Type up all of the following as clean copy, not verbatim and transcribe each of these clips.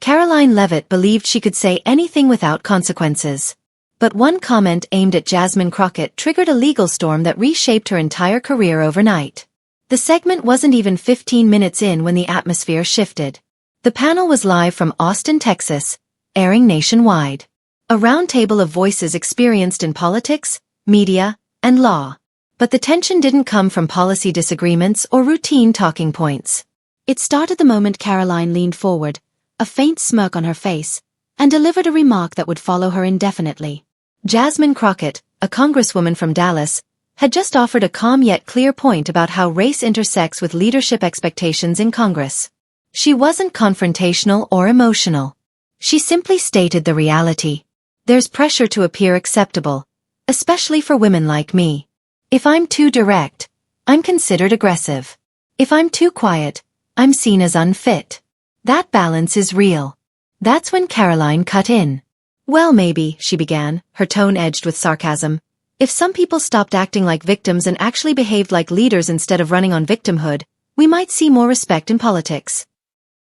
Karoline Leavitt believed she could say anything without consequences. But one comment aimed at Jasmine Crockett triggered a legal storm that reshaped her entire career overnight. The segment wasn't even 15 minutes in when the atmosphere shifted. The panel was live from Austin, Texas, airing nationwide. A roundtable of voices experienced in politics, media, and law. But the tension didn't come from policy disagreements or routine talking points. It started the moment Karoline leaned forward, a faint smirk on her face, and delivered a remark that would follow her indefinitely. Jasmine Crockett, a congresswoman from Dallas, had just offered a calm yet clear point about how race intersects with leadership expectations in Congress. She wasn't confrontational or emotional. She simply stated the reality. There's pressure to appear acceptable, especially for women like me. If I'm too direct, I'm considered aggressive. If I'm too quiet, I'm seen as unfit. That balance is real. That's when Karoline cut in. Well, maybe, she began, her tone edged with sarcasm. If some people stopped acting like victims and actually behaved like leaders instead of running on victimhood, we might see more respect in politics.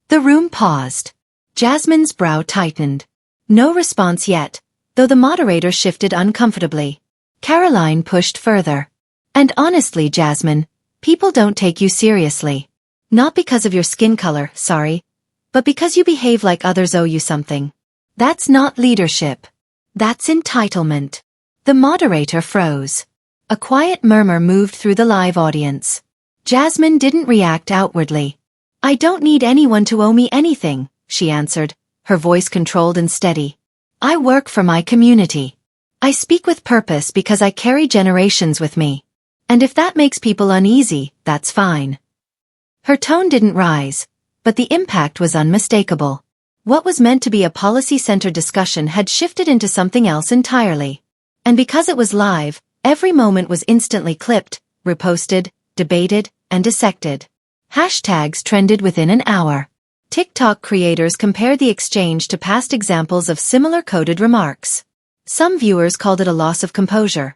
The room paused. Jasmine's brow tightened. No response yet, though the moderator shifted uncomfortably. Karoline pushed further. And honestly, Jasmine, people don't take you seriously. Not because of your skin color, sorry, but because you behave like others owe you something. That's not leadership. That's entitlement. The moderator froze. A quiet murmur moved through the live audience. Jasmine didn't react outwardly. I don't need anyone to owe me anything, she answered, her voice controlled and steady. I work for my community. I speak with purpose because I carry generations with me. And if that makes people uneasy, that's fine. Her tone didn't rise, but the impact was unmistakable. What was meant to be a policy-centered discussion had shifted into something else entirely. And because it was live, every moment was instantly clipped, reposted, debated, and dissected. Hashtags trended within an hour. TikTok creators compared the exchange to past examples of similar coded remarks. Some viewers called it a loss of composure.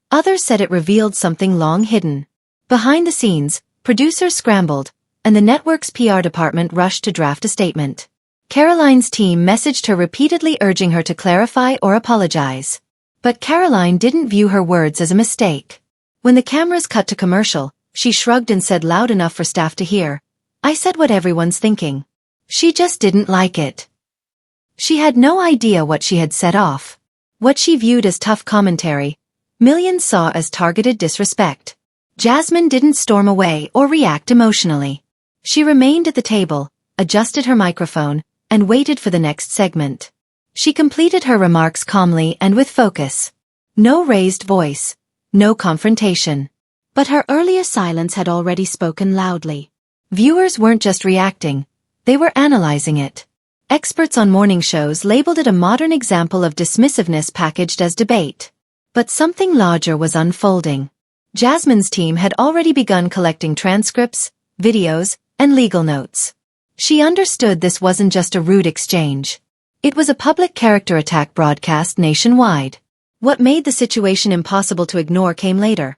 Others said it revealed something long hidden. Behind the scenes, producers scrambled, and the network's PR department rushed to draft a statement. Karoline's team messaged her repeatedly urging her to clarify or apologize. But Karoline didn't view her words as a mistake. When the cameras cut to commercial, she shrugged and said loud enough for staff to hear, I said what everyone's thinking. She just didn't like it. She had no idea what she had set off. What she viewed as tough commentary, millions saw as targeted disrespect. Jasmine didn't storm away or react emotionally. She remained at the table, adjusted her microphone, and waited for the next segment. She completed her remarks calmly and with focus. No raised voice, no confrontation. But her earlier silence had already spoken loudly. Viewers weren't just reacting, they were analyzing it. Experts on morning shows labeled it a modern example of dismissiveness packaged as debate. But something larger was unfolding. Jasmine's team had already begun collecting transcripts, videos, and legal notes. She understood this wasn't just a rude exchange. It was a public character attack broadcast nationwide. What made the situation impossible to ignore came later.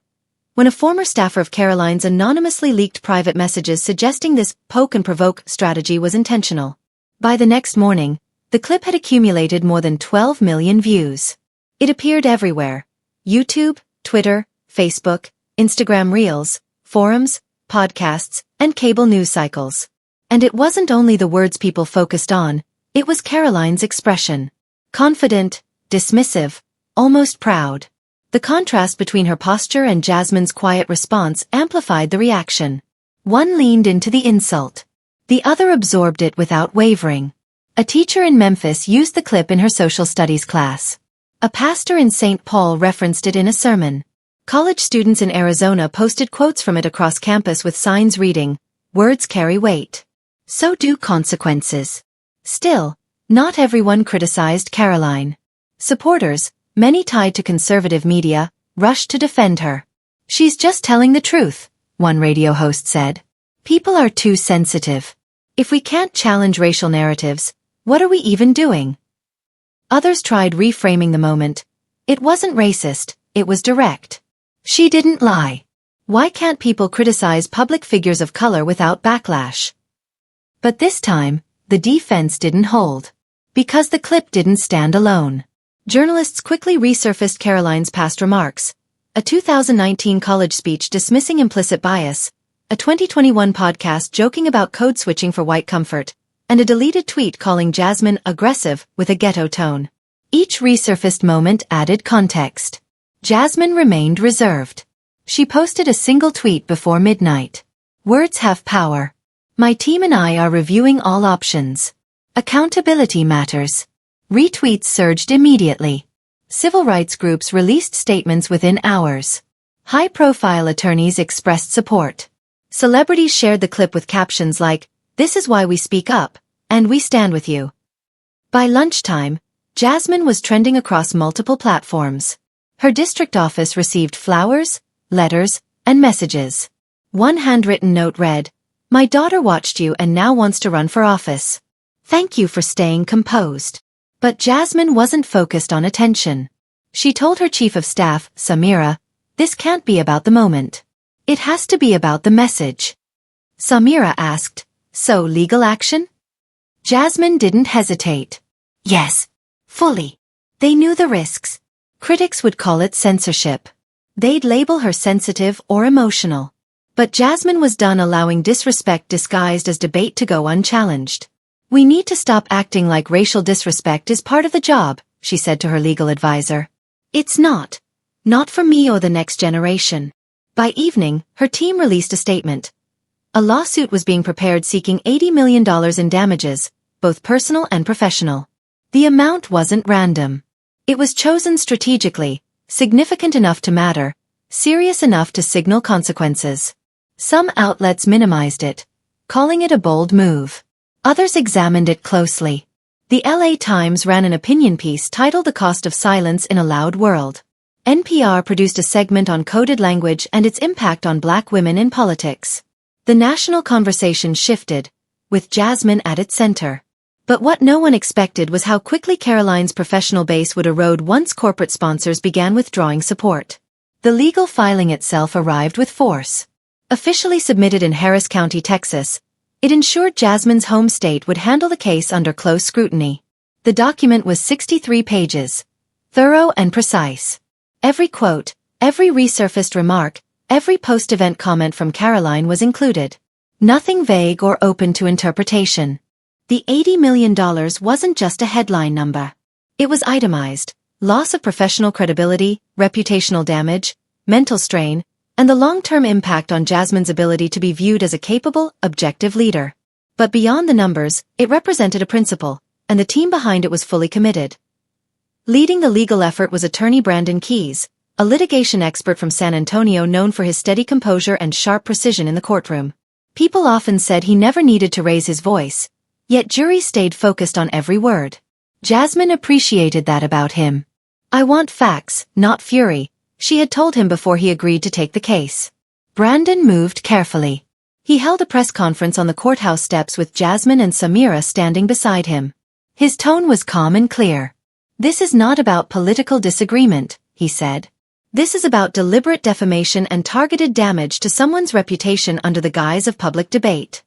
When a former staffer of Karoline's anonymously leaked private messages suggesting this poke and provoke strategy was intentional. By the next morning, the clip had accumulated more than 12 million views. It appeared everywhere. YouTube, Twitter, Facebook, Instagram Reels, forums, podcasts, and cable news cycles. And it wasn't only the words people focused on, it was Karoline's expression. Confident, dismissive, almost proud. The contrast between her posture and Jasmine's quiet response amplified the reaction. One leaned into the insult. The other absorbed it without wavering. A teacher in Memphis used the clip in her social studies class. A pastor in St. Paul referenced it in a sermon. College students in Arizona posted quotes from it across campus with signs reading, "Words carry weight. So do consequences." Still, not everyone criticized Karoline. Supporters, many tied to conservative media, rushed to defend her. "She's just telling the truth," one radio host said. "People are too sensitive. If we can't challenge racial narratives, what are we even doing?" Others tried reframing the moment. It wasn't racist, it was direct. She didn't lie. Why can't people criticize public figures of color without backlash? But this time, the defense didn't hold. Because the clip didn't stand alone. Journalists quickly resurfaced Karoline's past remarks. A 2019 college speech dismissing implicit bias, a 2021 podcast joking about code switching for white comfort, and a deleted tweet calling Jasmine aggressive with a ghetto tone. Each resurfaced moment added context. Jasmine remained reserved. She posted a single tweet before midnight. Words have power. My team and I are reviewing all options. Accountability matters. Retweets surged immediately. Civil rights groups released statements within hours. High-profile attorneys expressed support. Celebrities shared the clip with captions like, "This is why we speak up, and we stand with you." By lunchtime, Jasmine was trending across multiple platforms. Her district office received flowers, letters, and messages. One handwritten note read, "My daughter watched you and now wants to run for office. Thank you for staying composed." But Jasmine wasn't focused on attention. She told her chief of staff, Samira, "This can't be about the moment. It has to be about the message." Samira asked, "So legal action?" Jasmine didn't hesitate. "Yes. Fully." They knew the risks. Critics would call it censorship. They'd label her sensitive or emotional. But Jasmine was done allowing disrespect disguised as debate to go unchallenged. "We need to stop acting like racial disrespect is part of the job," she said to her legal advisor. "It's not. Not for me or the next generation." By evening, her team released a statement. A lawsuit was being prepared seeking $80 million in damages, both personal and professional. The amount wasn't random. It was chosen strategically, significant enough to matter, serious enough to signal consequences. Some outlets minimized it, calling it a bold move. Others examined it closely. The LA Times ran an opinion piece titled "The Cost of Silence in a Loud World." NPR produced a segment on coded language and its impact on Black women in politics. The national conversation shifted, with Jasmine at its center. But what no one expected was how quickly Karoline's professional base would erode once corporate sponsors began withdrawing support. The legal filing itself arrived with force. Officially submitted in Harris County, Texas, it ensured Jasmine's home state would handle the case under close scrutiny. The document was 63 pages. Thorough and precise. Every quote, every resurfaced remark, every post-event comment from Karoline was included. Nothing vague or open to interpretation. The $80 million wasn't just a headline number. It was itemized. Loss of professional credibility, reputational damage, mental strain, and the long-term impact on Jasmine's ability to be viewed as a capable, objective leader. But beyond the numbers, it represented a principle, and the team behind it was fully committed. Leading the legal effort was attorney Brandon Keyes, a litigation expert from San Antonio known for his steady composure and sharp precision in the courtroom. People often said he never needed to raise his voice, yet juries stayed focused on every word. Jasmine appreciated that about him. "I want facts, not fury," she had told him before he agreed to take the case. Brandon moved carefully. He held a press conference on the courthouse steps with Jasmine and Samira standing beside him. His tone was calm and clear. "This is not about political disagreement," he said. "This is about deliberate defamation and targeted damage to someone's reputation under the guise of public debate."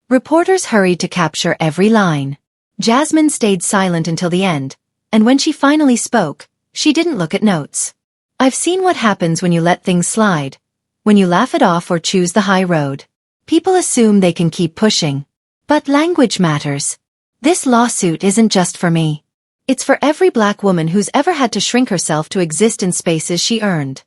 Reporters hurried to capture every line. Jasmine stayed silent until the end, and when she finally spoke, she didn't look at notes. "I've seen what happens when you let things slide, when you laugh it off or choose the high road. People assume they can keep pushing. But language matters. This lawsuit isn't just for me. It's for every Black woman who's ever had to shrink herself to exist in spaces she earned."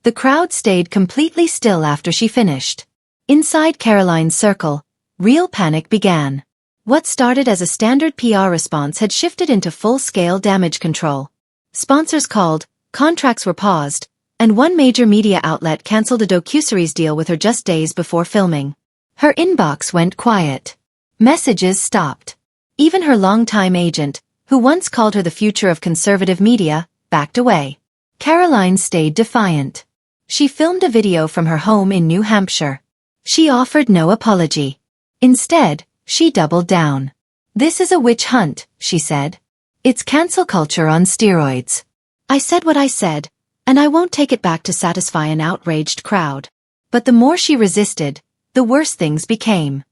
The crowd stayed completely still after she finished. Inside Karoline's circle, real panic began. What started as a standard PR response had shifted into full-scale damage control. Sponsors called, contracts were paused, and one major media outlet canceled a docuseries deal with her just days before filming. Her inbox went quiet. Messages stopped. Even her longtime agent, who once called her the future of conservative media, backed away. Karoline stayed defiant. She filmed a video from her home in New Hampshire. She offered no apology. Instead, she doubled down. "This is a witch hunt," she said. "It's cancel culture on steroids. I said what I said, and I won't take it back to satisfy an outraged crowd." But the more she resisted, the worse things became.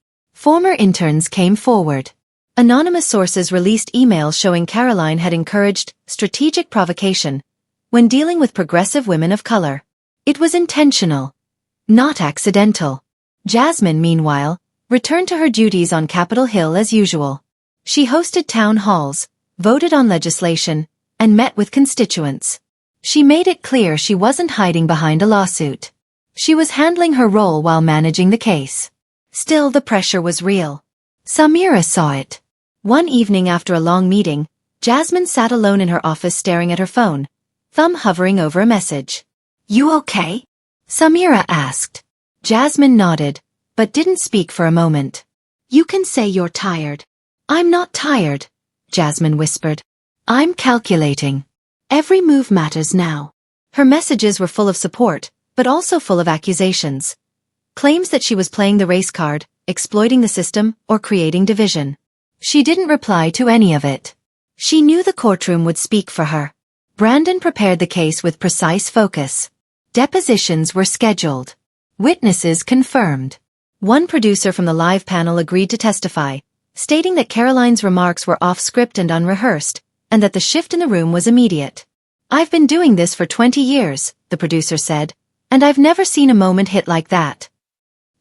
Former interns came forward. Anonymous sources released emails showing Karoline had encouraged strategic provocation when dealing with progressive women of color. It was intentional, not accidental. Jasmine, meanwhile, returned to her duties on Capitol Hill as usual. She hosted town halls, voted on legislation, and met with constituents. She made it clear she wasn't hiding behind a lawsuit. She was handling her role while managing the case. Still, the pressure was real. Samira saw it. One evening after a long meeting, Jasmine sat alone in her office staring at her phone, thumb hovering over a message. "You okay?" Samira asked. Jasmine nodded, but didn't speak for a moment. "You can say you're tired." "I'm not tired," Jasmine whispered. "I'm calculating. Every move matters now." Her messages were full of support, but also full of accusations. Claims that she was playing the race card, exploiting the system, or creating division. She didn't reply to any of it. She knew the courtroom would speak for her. Brandon prepared the case with precise focus. Depositions were scheduled. Witnesses confirmed. One producer from the live panel agreed to testify, stating that Karoline's remarks were off-script and unrehearsed, and that the shift in the room was immediate. "I've been doing this for 20 years, the producer said, "and I've never seen a moment hit like that."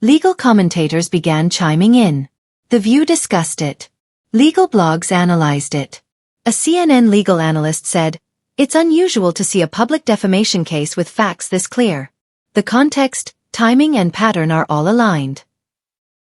Legal commentators began chiming in. The View discussed it. Legal blogs analyzed it. A CNN legal analyst said, "It's unusual to see a public defamation case with facts this clear. The context, timing, and pattern are all aligned."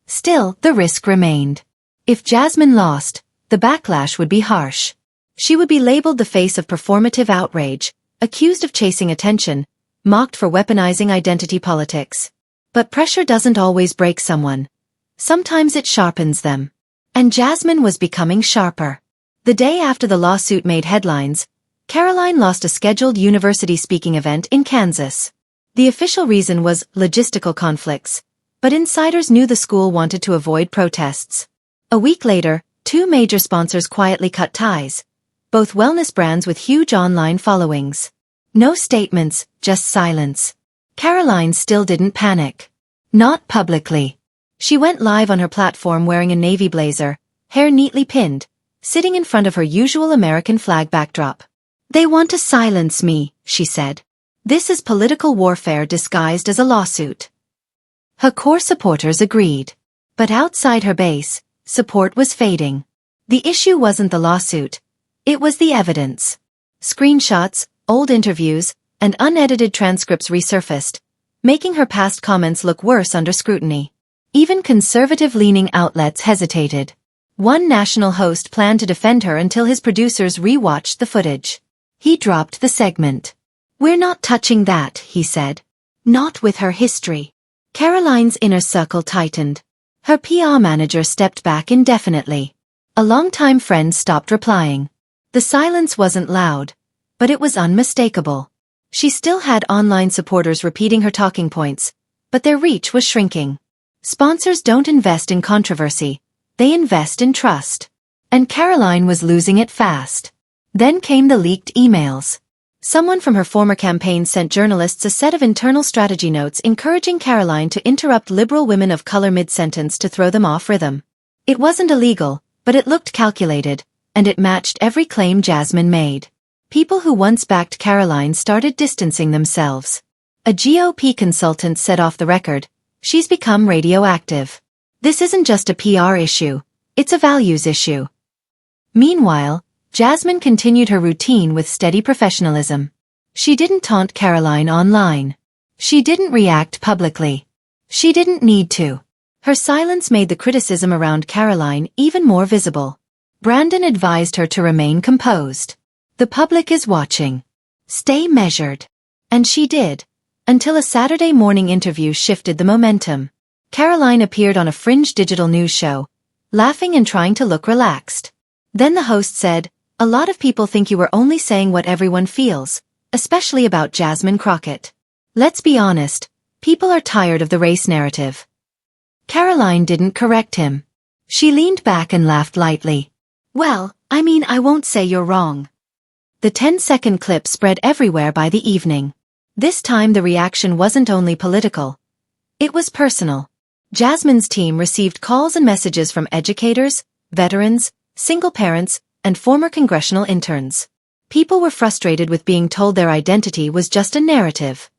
Still, the risk remained. If Jasmine lost, the backlash would be harsh. She would be labeled the face of performative outrage, accused of chasing attention, mocked for weaponizing identity politics. But pressure doesn't always break someone. Sometimes it sharpens them. And Jasmine was becoming sharper. The day after the lawsuit made headlines, Karoline lost a scheduled university speaking event in Kansas. The official reason was logistical conflicts, but insiders knew the school wanted to avoid protests. A week later, two major sponsors quietly cut ties, both wellness brands with huge online followings. No statements, just silence. Karoline still didn't panic. Not publicly. She went live on her platform wearing a navy blazer, hair neatly pinned, sitting in front of her usual American flag backdrop. "They want to silence me," she said. "This is political warfare disguised as a lawsuit." Her core supporters agreed. But outside her base, support was fading. The issue wasn't the lawsuit. It was the evidence. Screenshots, old interviews, and unedited transcripts resurfaced, making her past comments look worse under scrutiny. Even conservative-leaning outlets hesitated. One national host planned to defend her until his producers re-watched the footage. He dropped the segment. "We're not touching that," he said. "Not with her history." Karoline's inner circle tightened. Her PR manager stepped back indefinitely. A longtime friend stopped replying. The silence wasn't loud, but it was unmistakable. She still had online supporters repeating her talking points, but their reach was shrinking. Sponsors don't invest in controversy, they invest in trust. And Karoline was losing it fast. Then came the leaked emails. Someone from her former campaign sent journalists a set of internal strategy notes encouraging Karoline to interrupt liberal women of color mid-sentence to throw them off rhythm. It wasn't illegal, but it looked calculated, and it matched every claim Jasmine made. People who once backed Karoline started distancing themselves. A GOP consultant said off the record, "She's become radioactive. This isn't just a PR issue, it's a values issue." Meanwhile, Jasmine continued her routine with steady professionalism. She didn't taunt Karoline online. She didn't react publicly. She didn't need to. Her silence made the criticism around Karoline even more visible. Brandon advised her to remain composed. "The public is watching. Stay measured." And she did, until a Saturday morning interview shifted the momentum. Karoline appeared on a fringe digital news show, laughing and trying to look relaxed. Then the host said, "A lot of people think you were only saying what everyone feels, especially about Jasmine Crockett. Let's be honest, people are tired of the race narrative." Karoline didn't correct him. She leaned back and laughed lightly. "Well, I won't say you're wrong." The 10-second clip spread everywhere by the evening. This time the reaction wasn't only political. It was personal. Jasmine's team received calls and messages from educators, veterans, single parents, and former congressional interns. People were frustrated with being told their identity was just a narrative.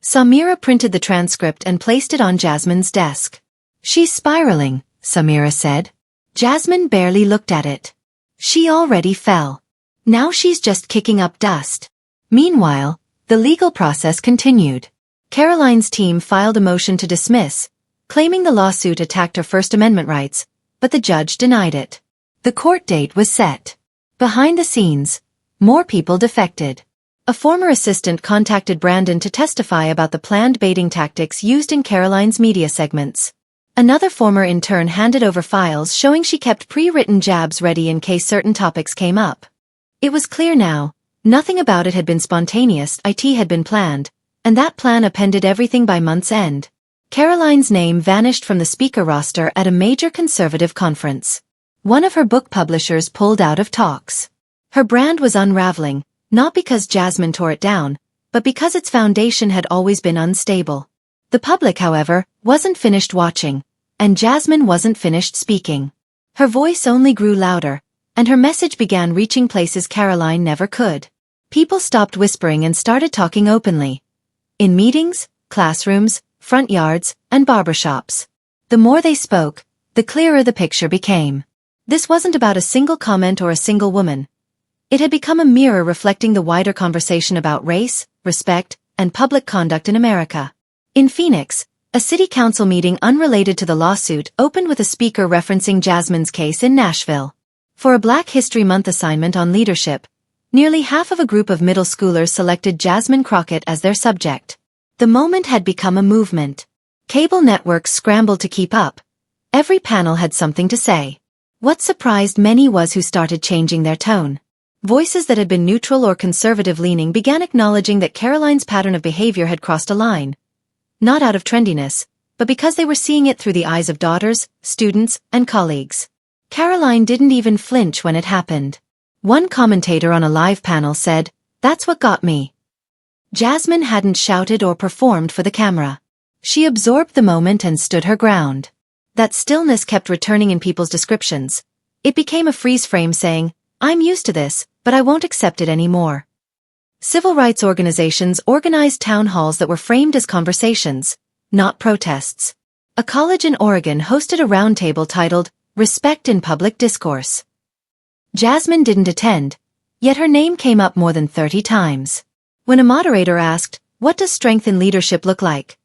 Samira printed the transcript and placed it on Jasmine's desk. "She's spiraling," Samira said. Jasmine barely looked at it. She already fell. Now she's just kicking up dust. Meanwhile, the legal process continued. Karoline's team filed a motion to dismiss, claiming the lawsuit attacked her First Amendment rights, but the judge denied it. The court date was set. Behind the scenes, more people defected. A former assistant contacted Brandon to testify about the planned baiting tactics used in Karoline's media segments. Another former intern handed over files showing she kept pre-written jabs ready in case certain topics came up. It was clear now, nothing about it had been spontaneous, it had been planned, and that plan appended everything by month's end. Karoline's name vanished from the speaker roster at a major conservative conference. One of her book publishers pulled out of talks. Her brand was unraveling, not because Jasmine tore it down, but because its foundation had always been unstable. The public, however, wasn't finished watching, and Jasmine wasn't finished speaking. Her voice only grew louder, and her message began reaching places Karoline never could. People stopped whispering and started talking openly. In meetings, classrooms, front yards, and barbershops. The more they spoke, the clearer the picture became. This wasn't about a single comment or a single woman. It had become a mirror reflecting the wider conversation about race, respect, and public conduct in America. In Phoenix, a city council meeting unrelated to the lawsuit opened with a speaker referencing Jasmine's case in Nashville. For a Black History Month assignment on leadership, nearly half of a group of middle schoolers selected Jasmine Crockett as their subject. The moment had become a movement. Cable networks scrambled to keep up. Every panel had something to say. What surprised many was who started changing their tone. Voices that had been neutral or conservative-leaning began acknowledging that Karoline's pattern of behavior had crossed a line. Not out of trendiness, but because they were seeing it through the eyes of daughters, students, and colleagues. Karoline didn't even flinch when it happened. One commentator on a live panel said, "That's what got me." Jasmine hadn't shouted or performed for the camera. She absorbed the moment and stood her ground. That stillness kept returning in people's descriptions. It became a freeze frame saying, "I'm used to this, but I won't accept it anymore." Civil rights organizations organized town halls that were framed as conversations, not protests. A college in Oregon hosted a roundtable titled, "Respect in Public Discourse." Jasmine didn't attend, yet her name came up more than 30 times. When a moderator asked, "What does strength in leadership look like?"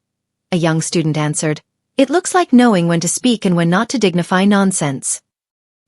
a young student answered, "It looks like knowing when to speak and when not to dignify nonsense."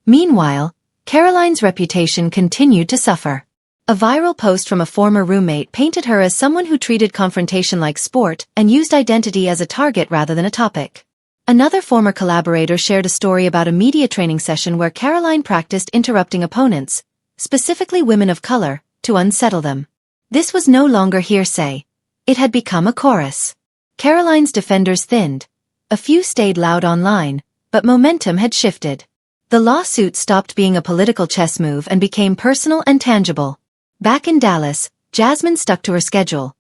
Meanwhile, Karoline's reputation continued to suffer. A viral post from a former roommate painted her as someone who treated confrontation like sport and used identity as a target rather than a topic. Another former collaborator shared a story about a media training session where Karoline practiced interrupting opponents, specifically women of color, to unsettle them. This was no longer hearsay. It had become a chorus. Karoline's defenders thinned. A few stayed loud online, but momentum had shifted. The lawsuit stopped being a political chess move and became personal and tangible. Back in Dallas, Jasmine stuck to her schedule.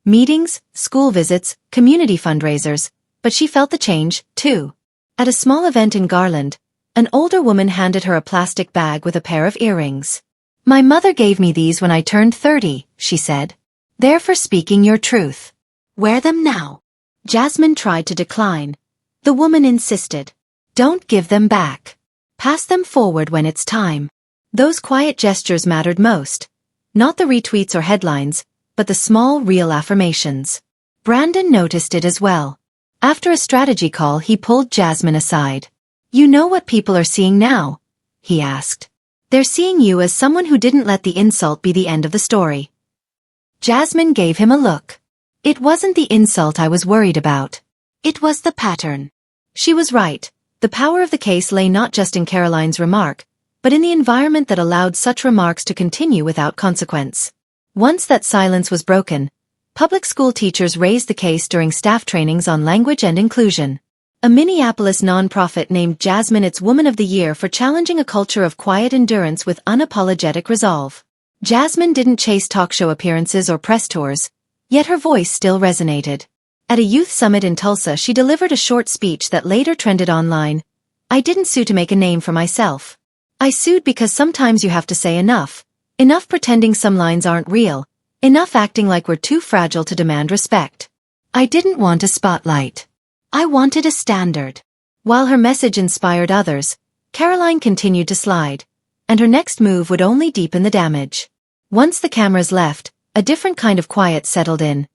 Meetings, school visits, community fundraisers, but she felt the change, too. At a small event in Garland, an older woman handed her a plastic bag with a pair of earrings. "My mother gave me these when I turned 30, she said. "They're for speaking your truth. Wear them now." Jasmine tried to decline. The woman insisted. "Don't give them back. Pass them forward when it's time." Those quiet gestures mattered most. Not the retweets or headlines, but the small, real affirmations. Brandon noticed it as well. After a strategy call, he pulled Jasmine aside. "You know what people are seeing now?" he asked. "They're seeing you as someone who didn't let the insult be the end of the story." Jasmine gave him a look. "It wasn't the insult I was worried about. It was the pattern." She was right. The power of the case lay not just in Karoline's remark, but in the environment that allowed such remarks to continue without consequence. Once that silence was broken, public school teachers raised the case during staff trainings on language and inclusion. A Minneapolis nonprofit named Jasmine its Woman of the Year for challenging a culture of quiet endurance with unapologetic resolve. Jasmine didn't chase talk show appearances or press tours, yet her voice still resonated. At a youth summit in Tulsa, she delivered a short speech that later trended online. "I didn't sue to make a name for myself. I sued because sometimes you have to say enough. Enough pretending some lines aren't real. Enough acting like we're too fragile to demand respect. I didn't want a spotlight. I wanted a standard." While her message inspired others, Karoline continued to slide, and her next move would only deepen the damage. Once the cameras left, a different kind of quiet settled in.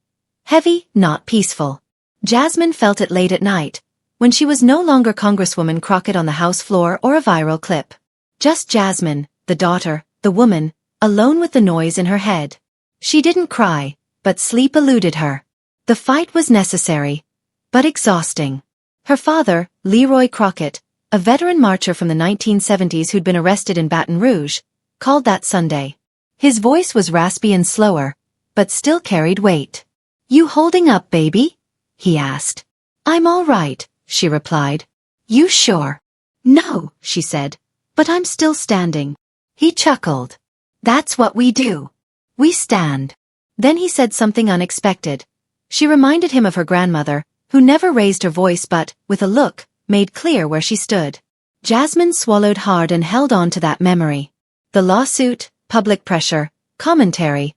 Heavy, not peaceful. Jasmine felt it late at night, when she was no longer Congresswoman Crockett on the House floor or a viral clip. Just Jasmine, the daughter, the woman, alone with the noise in her head. She didn't cry, but sleep eluded her. The fight was necessary, but exhausting. Her father, Leroy Crockett, a veteran marcher from the 1970s who'd been arrested in Baton Rouge, called that Sunday. His voice was raspy and slower, but still carried weight. "You holding up, baby?" he asked. "I'm all right," she replied. "You sure?" "No," she said, "but I'm still standing." He chuckled. "That's what we do. We stand." Then he said something unexpected. She reminded him of her grandmother, who never raised her voice but, with a look, made clear where she stood. Jasmine swallowed hard and held on to that memory. The lawsuit, public pressure, commentary.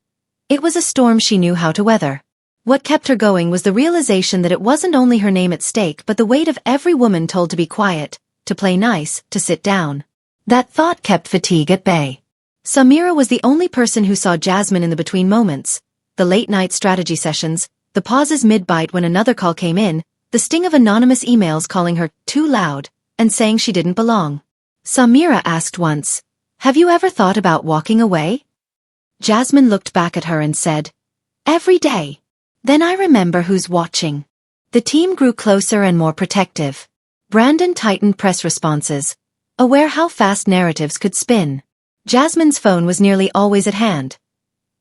It was a storm she knew how to weather. What kept her going was the realization that it wasn't only her name at stake but the weight of every woman told to be quiet, to play nice, to sit down. That thought kept fatigue at bay. Samira was the only person who saw Jasmine in the between moments, the late-night strategy sessions, the pauses mid-bite when another call came in, the sting of anonymous emails calling her too loud and saying she didn't belong. Samira asked once, "Have you ever thought about walking away?" Jasmine looked back at her and said, "Every day." Then I remember who's watching. The team grew closer and more protective. Brandon tightened press responses, aware how fast narratives could spin. Jasmine's phone was nearly always at hand.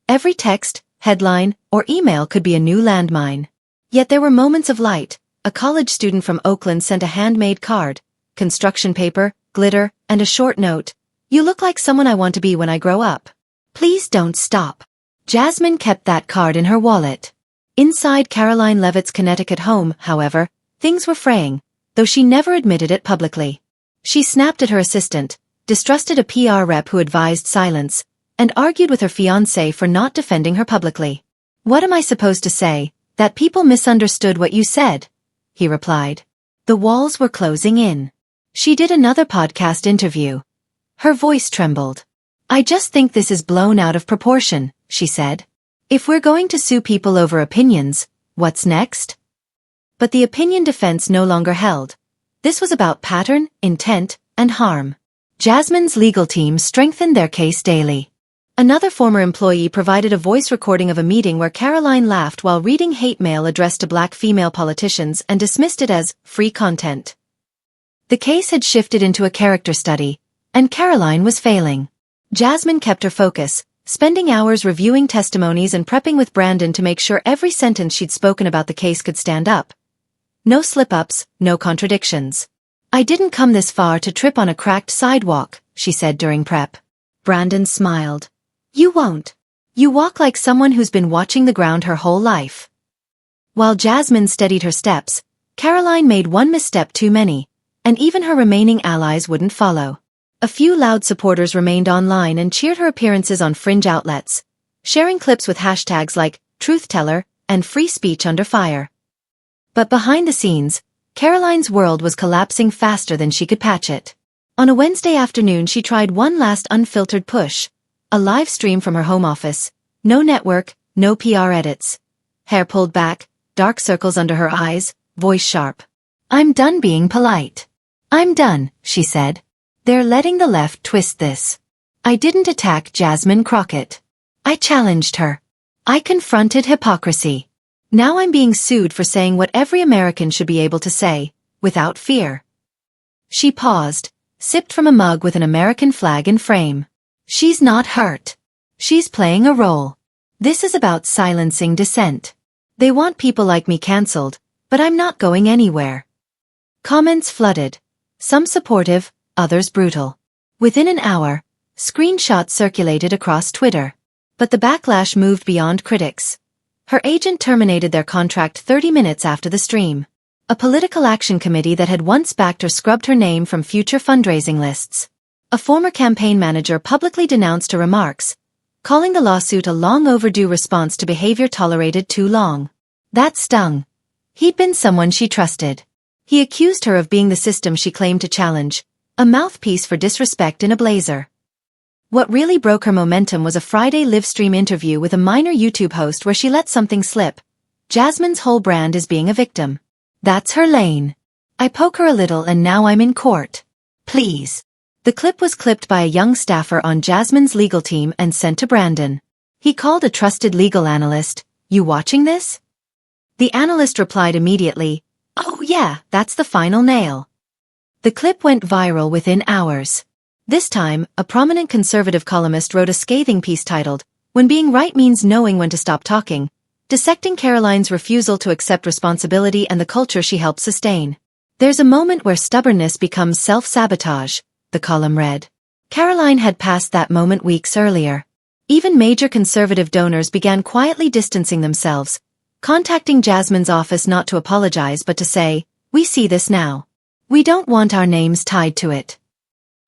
Every text, headline, or email could be a new landmine. Yet there were moments of light. A college student from Oakland sent a handmade card, construction paper, glitter, and a short note. "You look like someone I want to be when I grow up. Please don't stop." Jasmine kept that card in her wallet. Inside Karoline Leavitt's Connecticut home, however, things were fraying, though she never admitted it publicly. She snapped at her assistant, distrusted a PR rep who advised silence, and argued with her fiancé for not defending her publicly. "What am I supposed to say? That people misunderstood what you said?" he replied. The walls were closing in. She did another podcast interview. Her voice trembled. "I just think this is blown out of proportion," she said. "If we're going to sue people over opinions, what's next?" But the opinion defense no longer held. This was about pattern, intent, and harm. Jasmine's legal team strengthened their case daily. Another former employee provided a voice recording of a meeting where Karoline laughed while reading hate mail addressed to black female politicians and dismissed it as free content. The case had shifted into a character study, and Karoline was failing. Jasmine kept her focus, spending hours reviewing testimonies and prepping with Brandon to make sure every sentence she'd spoken about the case could stand up. No slip-ups, no contradictions. "I didn't come this far to trip on a cracked sidewalk," she said during prep. Brandon smiled. "You won't. You walk like someone who's been watching the ground her whole life." While Jasmine steadied her steps, Karoline made one misstep too many, and even her remaining allies wouldn't follow. A few loud supporters remained online and cheered her appearances on fringe outlets, sharing clips with hashtags like truth-teller and free speech under fire. But behind the scenes, Karoline's world was collapsing faster than she could patch it. On a Wednesday afternoon she tried one last unfiltered push, a live stream from her home office. No network, no PR edits. Hair pulled back, dark circles under her eyes, voice sharp. "I'm done being polite. I'm done," she said. "They're letting the left twist this. I didn't attack Jasmine Crockett. I challenged her. I confronted hypocrisy. Now I'm being sued for saying what every American should be able to say, without fear." She paused, sipped from a mug with an American flag in frame. She's not hurt. She's playing a role. This is about silencing dissent. They want people like me cancelled, but I'm not going anywhere. Comments flooded. Some supportive, others brutal. Within an hour, screenshots circulated across Twitter. But the backlash moved beyond critics. Her agent terminated their contract 30 minutes after the stream. A political action committee that had once backed her scrubbed her name from future fundraising lists. A former campaign manager publicly denounced her remarks, calling the lawsuit a long overdue response to behavior tolerated too long. That stung. He'd been someone she trusted. He accused her of being the system she claimed to challenge, a mouthpiece for disrespect in a blazer. What really broke her momentum was a Friday livestream interview with a minor YouTube host where she let something slip. Jasmine's whole brand is being a victim. That's her lane. I poke her a little and now I'm in court. Please. The clip was clipped by a young staffer on Jasmine's legal team and sent to Brandon. He called a trusted legal analyst. You watching this? The analyst replied immediately, oh yeah, that's the final nail. The clip went viral within hours. This time, a prominent conservative columnist wrote a scathing piece titled, When Being Right Means Knowing When to Stop Talking, dissecting Karoline's refusal to accept responsibility and the culture she helped sustain. There's a moment where stubbornness becomes self-sabotage, the column read. Karoline had passed that moment weeks earlier. Even major conservative donors began quietly distancing themselves, contacting Jasmine's office not to apologize but to say, we see this now. We don't want our names tied to it.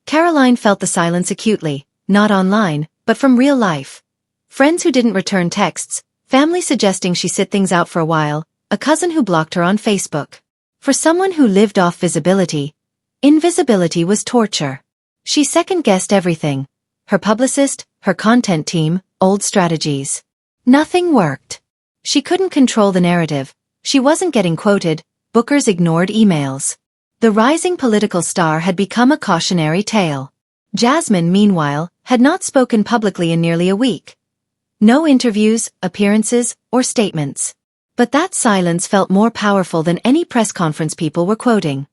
Karoline felt the silence acutely, not online, but from real life. Friends who didn't return texts, family suggesting she sit things out for a while, a cousin who blocked her on Facebook. For someone who lived off visibility, invisibility was torture. She second-guessed everything. Her publicist, her content team, old strategies. Nothing worked. She couldn't control the narrative. She wasn't getting quoted. Bookers ignored emails. The rising political star had become a cautionary tale. Jasmine, meanwhile, had not spoken publicly in nearly a week. No interviews, appearances, or statements. But that silence felt more powerful than any press conference people were quoting.